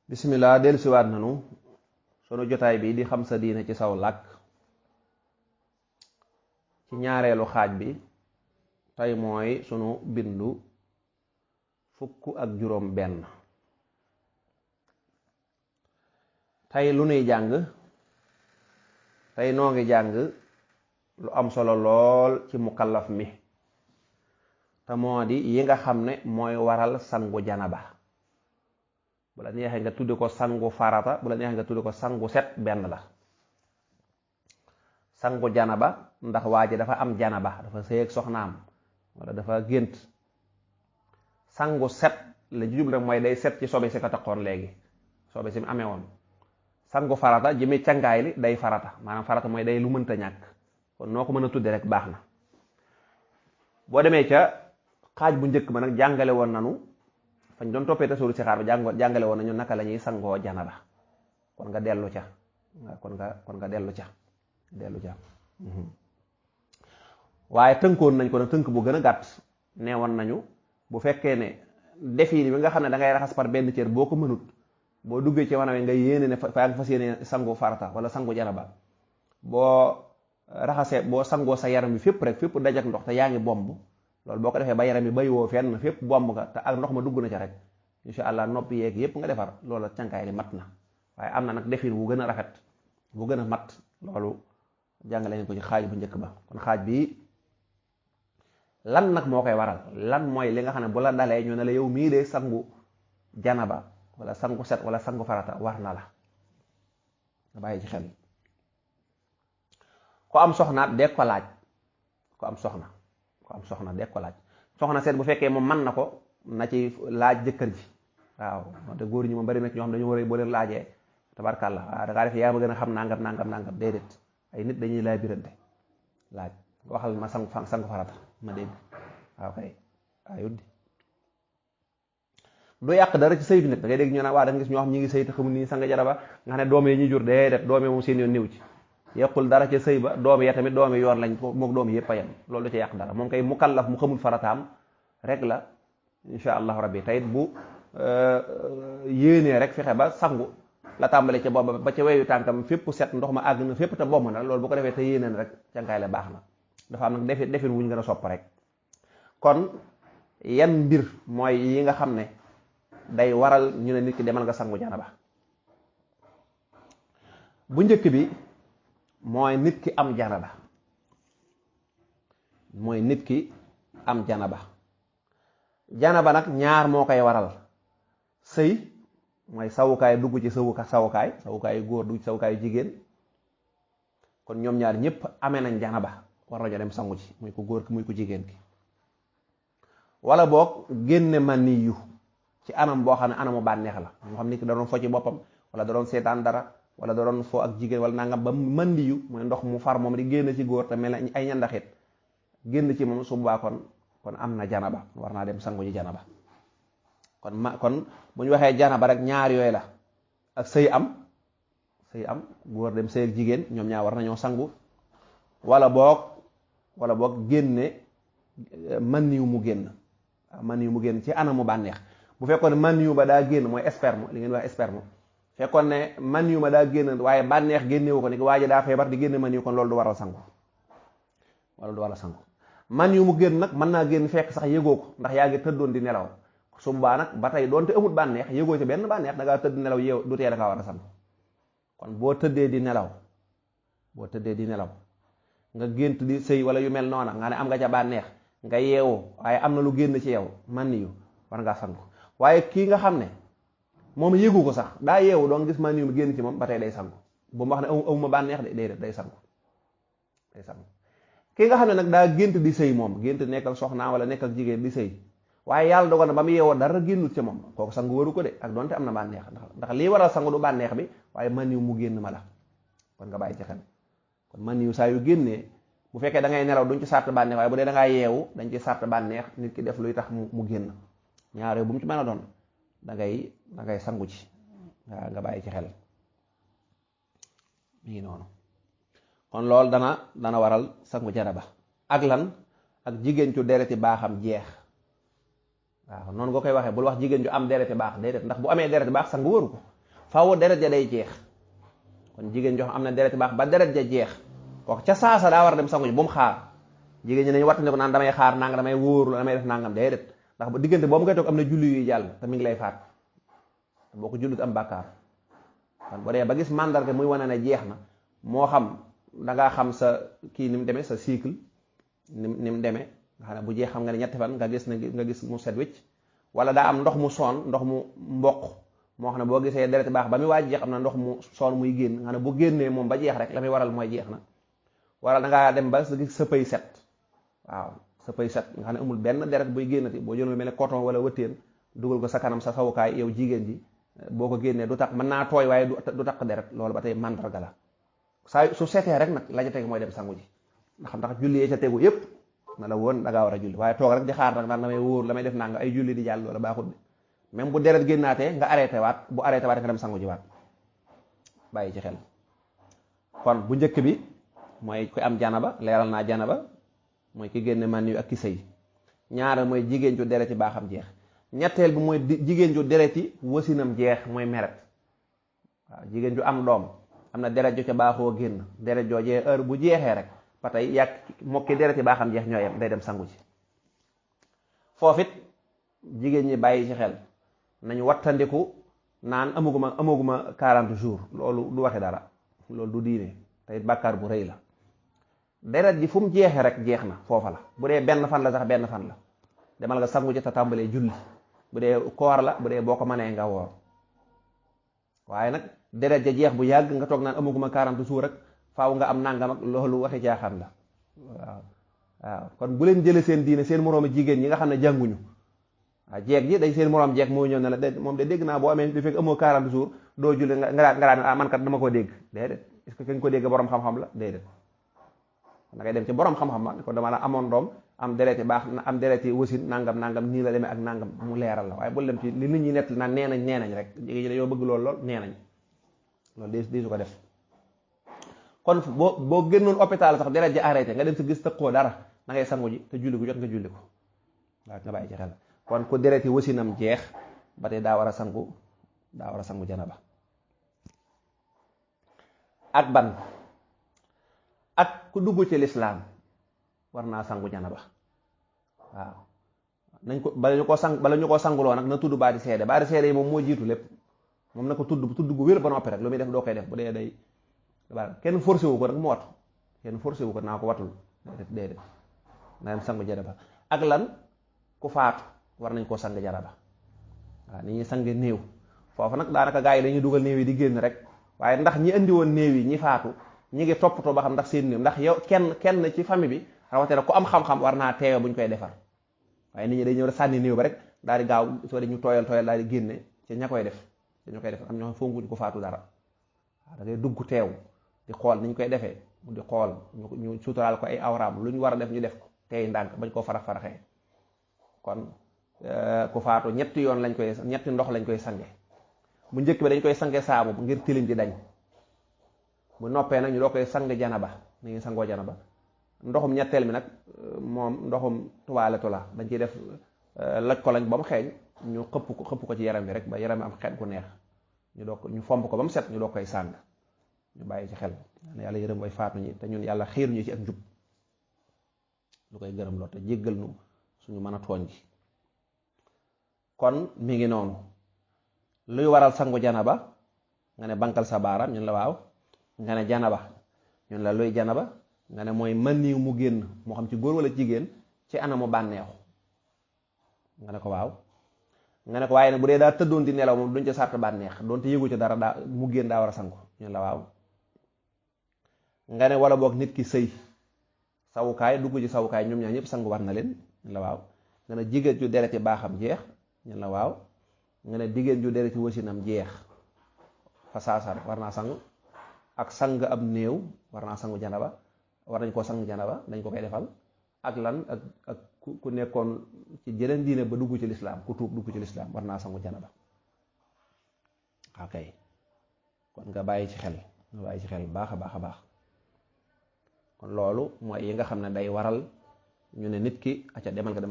bismillah dellusiwaat nanu sunu jotaay bi di xam sa diine ci saw làkk ci ñaareelu xaaj bi tey mooy sunu bindu fukk ak juróom benn tey lu nuy jàng tey noo ngi jàng lu am solo lool ci mukallaf mi te moo di yi nga xam ne mooy waral sangu janaba bu la neexee nga tudde ko sangu farata bu la neexee nga tudde ko sangu set benn la. sangu janaba ndax waa ji dafa am janaba dafa sëy ak soxnaam wala dafa gént. sangu set la jublu rek mooy day set ci sobe si ko taxoon léegi sobe si mu amee woon. sangu farata jëmee cangaay li day farata maanaam farata mooy day lu mënta ñàkk kon noo ko mën a tudde rek baax na. boo demee ca xaaj bu njëkk ba nag jàngale woon nanu fañ doon toppee tasawuru si xaar ba jàngale woon nañu naka la ñuy sangoo janaba kon nga dellu ca kon nga dellu ca waaye tënkoon nañ ko nag tënk bu gën a gàtt nee woon nañu bu fekkee ne defiin bi nga xam ne da ngay raxas par benn cër boo ko mënut boo duggee ci wana wi nga yéene ne faa nga fas yéene sangu farata wala sangu janaba boo raxasee boo sangoo sa yaram bi fépp rek fépp dajak ndox te yaa ngi bomb loolu boo ko defee ba yaram bi bay woo fenn fépp bomb nga te ak ndox ma dugg na ca rek insha allah noppi yeeg yépp nga defar loolu cankaay li mat na. waaye am na nag defin bu gën a rafet bu gën a mat loolu jàngale nañ ko ci xaaj bu njëkk ba. kon xaaj bi lan nag moo koy waral lan mooy li nga xam ne bu la dalee ñu ne la yow mii de sangu janaba wala sangu set wala sangu farata war na la nga bàyyi ci xel. ko am soxnaat dee ko laaj ko am soxna dee ko laaj soxna seet bu fekkee moom mën na ko na ci laaj jëkkër ji waaw te góor ñi moom bari na ñoo xam dañu war a boo leen laajee tabarkàlla waaw da ngaa def yaa ma gën a xam nangam déedéet ay nit dañuy laaj birante laaj waxal ma sangu farata ma dégg waaw kay ayuddi du yàq dara ci sëy bi nit da ngay dégg ñu naan waa da nga gis ñoo xam ñi ngi sëy te xamul ni sang jaraba nga xam ne doom yi ñu jur déedéet doom yi moom seen yoon néew ci yàqul dara ca sëy ba doom ya tamit doomi yoon lañ mook doom yëpp a yem loolu du ci yàq dara moom kay mukallaf mu xamul farataam rek la insha allahu rabbi tayit bu yéenee rek fexe ba sangu la tàmbale ca booba ba ca weyu tànkam fépp set ndox ma àgg na fépp te bomb na loolu bu ko defee te yéeneen rek cankaay la baax na dafa am nag defin wuñ gën a sopp rek. kon yan mbir mooy yi nga xam ne day waral ñu ne nit ki demal nga sangu janaba bu njëkk bi mooy nit ki am janaba janaba nag ñaar moo koy waral sëy mooy sawukaay dugg ci sawukaay góor dugg ci sawukaay jigéen kon ñoom ñaar ñëpp amee nañ janaba war nañoo dem sangu ci muy ko góor ki muy ko jigéen ki wala boog génne maniyu ci anam boo xam ne anamu bànneex la moo xam nit ki da doon fo ci boppam wala da doon seetaan dara wala da doon foo ak jigéen wala nangam ba mandiyu mooy ndox mu far moom di génn ci góor te mel na ay ñandaxit génn ci moom su boobaa kon am na janaba war naa dem sangu ji janaba kon bu ñu waxee janaba rek ñaar yooyu la ak sëy am góor dem sëy ak jigéen ñoom ñaar war nañoo sangu wala boog génne maniyu mu génn ci anamu bànneex bu fekkoon ne maniyu ba daa génn mooy sperme li ngeen wax sperme fekkoon ne man yu ma daa génn waaye bànneex génnewu ko ni waa ji daa feebar di génne man yu kon loolu du waral sangu man yu mu génn nag mën naa génn fekk sax yëgoo ko ndax yaa ngi tëddoon di nelaw su boobaa nag ba tey doonte amul bànneex yëgoo ci benn bànneex da ngaa tëdd nelaw yow du tee da ngaa war a sangu kon boo tëddee di nelaw nga gént di sëy wala yu mel noona nga ne am nga ca bànneex nga yeewu waaye am na lu génn ci yow man yu war ngaa sangu waaye kii nga xam ne moom yëgu ko sax daa yeewu doon gis man yu génn ci moom ba tey day sangu bu mu wax ne awuma bànneex de déedéet day sangu ki nga xam ne nag daa gént di sëy moom gént nekk ak soxna wala nekk ak jigéen di sëy waaye yàlla dogal na ba mu yeewoo dara génnut ci moom kooku sangu waru ko de ak doonte am na bànneex ndax lii waral sangu du bànneex bi waaye man yu mu génn ma la kon nga bàyyi ci xel kon man yu saa yu génnee bu fekkee da ngay nelaw duñ ci sàrt bànneex waaye bu dee da ngaa yeewu dañ ci sàrt bànneex nit ki def luy tax mu génn ñaare bu mu ci mën a doon da ngay sangu ci waaw nga bàyyi ci xel mi ngi noonu kon loolu dana waral sangu janaba ak lan ak jigéen cu dereti baaxam jeex waaw noonu nga koy waxee bul wax jigéen ju am dereti baax déedéet ndax bu amee dereti baax sangu waru ko faaw deret ja day jeex. kon jigéen joo xam am na deret baax ba deret ja jeex kooku ca saasa daa war a dem sangu ji bu mu xaar. jigéen ñi nañu wattandi ko naan damay xaar nangam damay wóorlu damay def nangam déedéet ndax ba diggante boobu ngay toog am na julli yuy jàll te mi ngi lay faat boo ko jullit am bàkkaar. kon boo dee ba gis mandarga muy wane ne jeex na moo xam dangaa xam sa kii ni mu demee sa cycle ni mu demee nga xam ne bu jeex xam nga ne ñetti fan nga gis mu set wicc wala daa am ndox mu soon ndox mu mboq moo xam ne boo gisee deret baax ba muy waaj jeex am na ndox mu soon muy génn nga xam ne bu génnee moom ba jeex rek la muy waral mooy jeex na. wala dangaa dem ba gis sa pëy set waaw sa pëy set nga xam ne amul benn deret buy génnati boo jëloon mel ne coton wala wëttéen dugal ko sa kanam sa sawukaay yow jigéen ji boo ko génnee du tax mën naa tooy waaye du tax deret loolu ba tey mandarga la saa su setee rek nag la ca teg mooy dem sangu ji ndax julli ca tegu yépp na la woon da ngaa war a julli waaye toog rek di xaar nag naan damay wóor damay def nanga ay julli di jàll loola baaxul de même bu deret génnaatee nga arrêté waat bu arrêté waat nga dem sangu ji waat bàyyi ci xel. kon bu njëkk bi mooy ku am janaba leeral naa janaba mooy ki génne man yu ak ki sëy. ñaareel mooy jigéen ju dereti baaxam jeex. ñetteel bi mooy jigéen ju dereti wasinam jeex mooy meret waaw jigéen ju am doom am na deret ju ca baaxoo génn deret joojee heure bu jeexee rek ba tey yàgg mokki dereti baaxam jeex ñooyam day dem sangu ci. foofit jigéen ñi bàyyi ci xel nañu wattandiku naan amaguma 40 jours loolu du waxe dara loolu du diine tey bàkkaar bu rëy la. deret ji fu mu jeexee rek jeex na foofa la bu dee benn fan la sax benn fan la demal nga sangu ci te tàmbalee julli bu dee koor la bu dee boo ko mënee nga woor waaye nag deret ja jeex bu yàgg nga toog naan amaguma 40 jours rek faaw nga am nangam ak loolu waxi jaaxaan la waaw kon bu leen jëlee seen diine seen moroomi jigéen ñi nga xam ne jànguñu waaw jeeg ji day seen moroom jeeg moo ñëw ne la moom de dégg naa boo amee di fekk amoo 40 jours doo julli nga daan man kat dama ko dégg déedéet est-ce que kañ ko dégg borom xam-xam la déedéet da ngay dem ci borom xam-xam ma ko dama la amoon doom am dereti baax am dereti wasin nangam nii la demee ak nangam mu leeral la waaye bul dem ci li nit ñi nett naan nee nañ rek jigéen ñi dañoo bëgg lool nee nañ loolu di su ko def. kon boo génnoon hôpital sax deret ji arrêté nga dem si gis tëqoo dara da ngay sangu ji te julli gu jot nga julli ko waaw nga bàyyi ci xel kon ku dereti wasinam jeex ba tey daa war a sangu janaba. ak ban ak ku dugg ci lislaam war naa sangu janaba waaw nañ ko bala ñu ko sanguloo nag na tudd baati seede yi moom moo jiitu lépp moom na ko tudd gu wér ba noppi rek lu muy def doo koy def bu dee day kenn forcé wu ko nag mu watu kenn forcé wu ko naa ko watul déedéet na dem sangu janaba. ak lan ku faatu war nañ koo sang janaba waaw ni ñuy sange néew foofu nag daanaka gaa yi dañuy dugal néew yi di génn rek waaye ndax ñi indi woon néew yi ñi faatu ñi ngi toppatoo ba xam ndax seen néew ndax yow kenn ci famille bi rawatina ku am xam-xam war naa teewe bu ñu koy defar waaye nit ñi day ñëw rek sànni néew ba rek daal di gaaw soo de ñu tooyal daal di génne ci ña koy def am ñoo fonkuñ ko faatu dara waaw da ngay dugg teew di xool ni ñu koy defee mu di xool ñu suturaal ko ay awraam lu ñu war a def ñu def ko tey ndànk bañ koo faraxee kon ku faatu ñetti ndox lañ koy sange bu njëkk bi dañ koy sange saabu ngir tilim di dañ bu noppee nag ñu doo koy sang janaba ni ngi sangoo janaba. ndoxum ñetteel mi nag moom ndoxum tuwaaletu la dañ ciy def laj ko lañ ba mu xeeñ ñu xëpp ko ci yaram bi rek ba yaram bi am xeet gu neex ñu fomp ko ba mu set ñu doo koy sàng ñu bàyyi ci xel yàlla yërëm way faatu ñi te ñun yàlla xiir ñu ci ak njub lu koy gërëm loo te jéggal nu suñu mën a tooñ gi. kon mi ngi noonu luy waral sangu janaba nga ne bankal sa baaraam ñun la waaw nga ne janaba ñun la luy janaba nga ne mooy maniw mu génn moo xam ci góor wala jigéen ci anamu bànneexu nga ne ko waaw nga ne ko waaye ne bu dee daa tëddoon di nelaw moom duñ ca sart bànneex doonte yëgu ci dara daa mu génn daa war a sangu ñun la waaw nga ne wala boog nit ki sëy sawukaay dugg ci sawukaay ñoom ñaar ñëpp sangu war na leen ñun la waaw nga ne jigéen ju dereti baaxam jeex ñun la waaw nga ne jigéen ju dereti wasinam jeex fa saasar war naa sangu ak sang ab néew war naa sangu janaba war nañ koo sang janaba dañ ko koy defal ak lan ak ku nekkoon ci jeneen diine ba dugg ci lislaam ku tuub dugg ci lislaam war naa sangu janaba ok kon nga bàyyi ci xel baax a baax kon loolu mooy yi nga xam ne day waral ñu ne nit ki acca demal nga dem